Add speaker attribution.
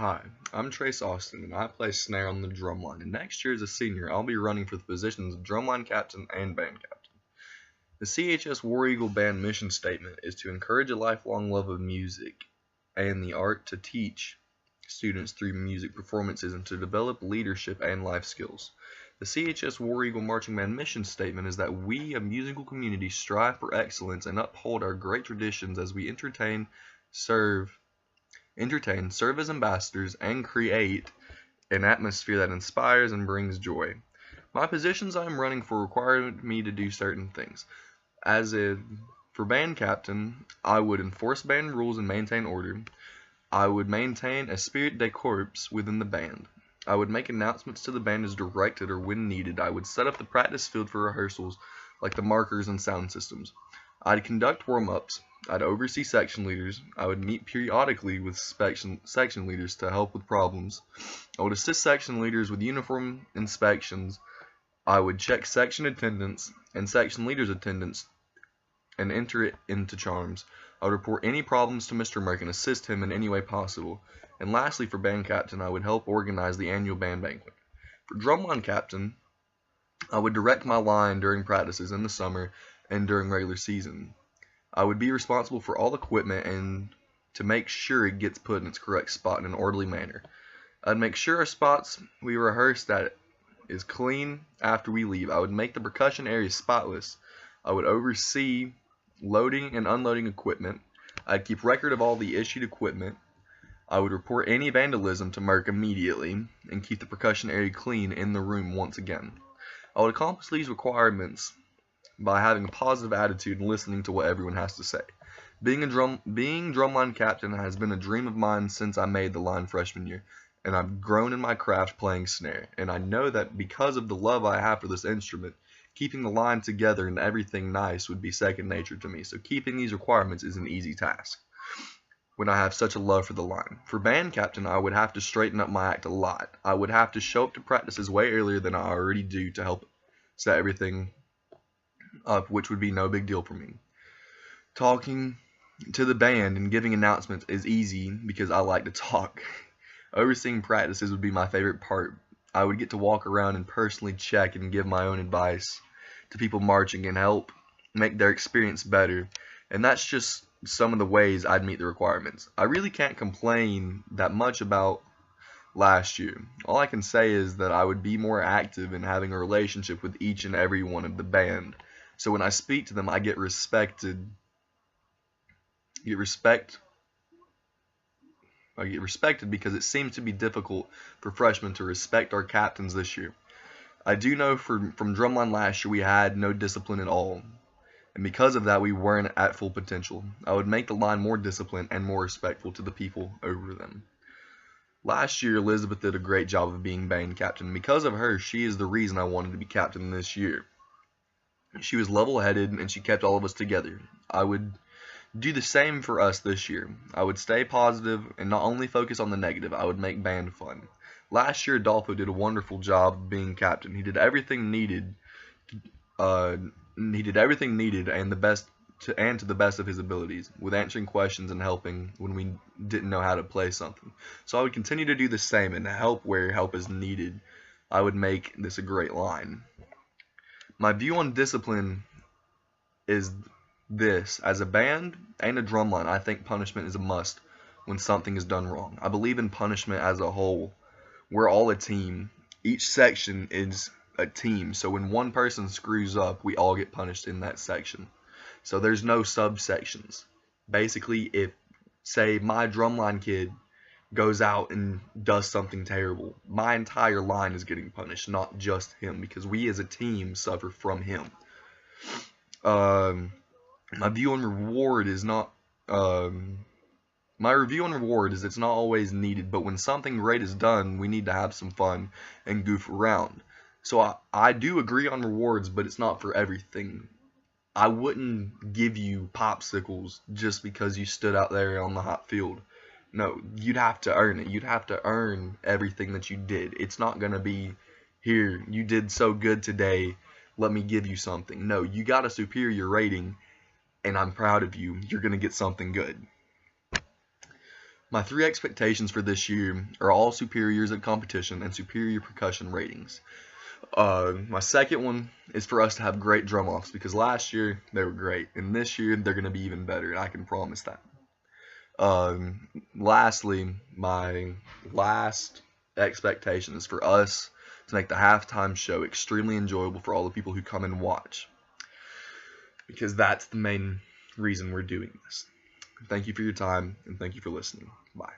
Speaker 1: Hi, I'm Trace Austin, and I play snare on the drumline. And next year, as a senior, I'll be running for the positions of drumline captain and band captain. The CHS War Eagle Band mission statement is to encourage a lifelong love of music and the art, to teach students through music performances, and to develop leadership and life skills. The CHS War Eagle Marching Band mission statement is that we, a musical community, strive for excellence and uphold our great traditions as we serve as ambassadors, and create an atmosphere that inspires and brings joy. My positions I am running for require me to do certain things. For band captain, I would enforce band rules and maintain order. I would maintain a spirit de corps within the band. I would make announcements to the band as directed or when needed. I would set up the practice field for rehearsals, like the markers and sound systems. I'd conduct warm-ups. I'd oversee section leaders. I would meet periodically with section leaders to help with problems. I would assist section leaders with uniform inspections. I would check section attendance and section leaders' attendance and enter it into charms. I would report any problems to Mr. Merck and assist him in any way possible. And lastly, for band captain, I would help organize the annual band banquet. For drumline captain, I would direct my line during practices in the summer and during regular season. I would be responsible for all equipment and to make sure it gets put in its correct spot in an orderly manner. I'd make sure our spots we rehearse that is clean after we leave. I would make the percussion area spotless. I would oversee loading and unloading equipment. I'd keep record of all the issued equipment. I would report any vandalism to Merck immediately and keep the percussion area clean in the room once again. I would accomplish these requirements by having a positive attitude and listening to what everyone has to say. Being drumline captain has been a dream of mine since I made the line freshman year, and I've grown in my craft playing snare. And I know that because of the love I have for this instrument, keeping the line together and everything nice would be second nature to me. So keeping these requirements is an easy task when I have such a love for the line. For band captain, I would have to straighten up my act a lot. I would have to show up to practices way earlier than I already do to help set everything up, which would be no big deal for me. Talking to the band and giving announcements is easy because I like to talk. Overseeing practices would be my favorite part. I would get to walk around and personally check and give my own advice to people marching and help make their experience better. And that's just some of the ways I'd meet the requirements. I really can't complain that much about last year. All I can say is that I would be more active in having a relationship with each and every one of the band. So when I speak to them, I get respected. I get respected because it seems to be difficult for freshmen to respect our captains this year. I do know from drumline last year we had no discipline at all, and because of that we weren't at full potential. I would make the line more disciplined and more respectful to the people over them. Last year Elizabeth did a great job of being band captain. Because of her, she is the reason I wanted to be captain this year. She was level-headed and she kept all of us together. I would do the same for us this year. I would stay positive and not only focus on the negative. I would make band fun. Last year Adolfo did a wonderful job of being captain. He did everything needed. And to the best of his abilities, with answering questions and helping when we didn't know how to play something. So I would continue to do the same and help where help is needed. I would make this a great line. My view on discipline is this: as a band and a drumline, I think punishment is a must when something is done wrong. I believe in punishment as a whole. We're all a team. Each section is a team, so when one person screws up, we all get punished in that section. So there's no subsections. Basically, if, say, my drumline kid goes out and does something terrible, my entire line is getting punished, not just him, because we as a team suffer from him. My review on reward is it's not always needed, but when something great is done, we need to have some fun and goof around. So I do agree on rewards, but it's not for everything. I wouldn't give you popsicles just because you stood out there on the hot field. No, you'd have to earn it. You'd have to earn everything that you did. It's not going to be, here, you did so good today, let me give you something. No, you got a superior rating, and I'm proud of you. You're going to get something good. My 3 expectations for this year are all superiors at competition and superior percussion ratings. My second one is for us to have great drum-offs, because last year they were great, and this year they're going to be even better, and I can promise that. Lastly, my last expectation is for us to make the halftime show extremely enjoyable for all the people who come and watch, because that's the main reason we're doing this. Thank you for your time, and thank you for listening. Bye.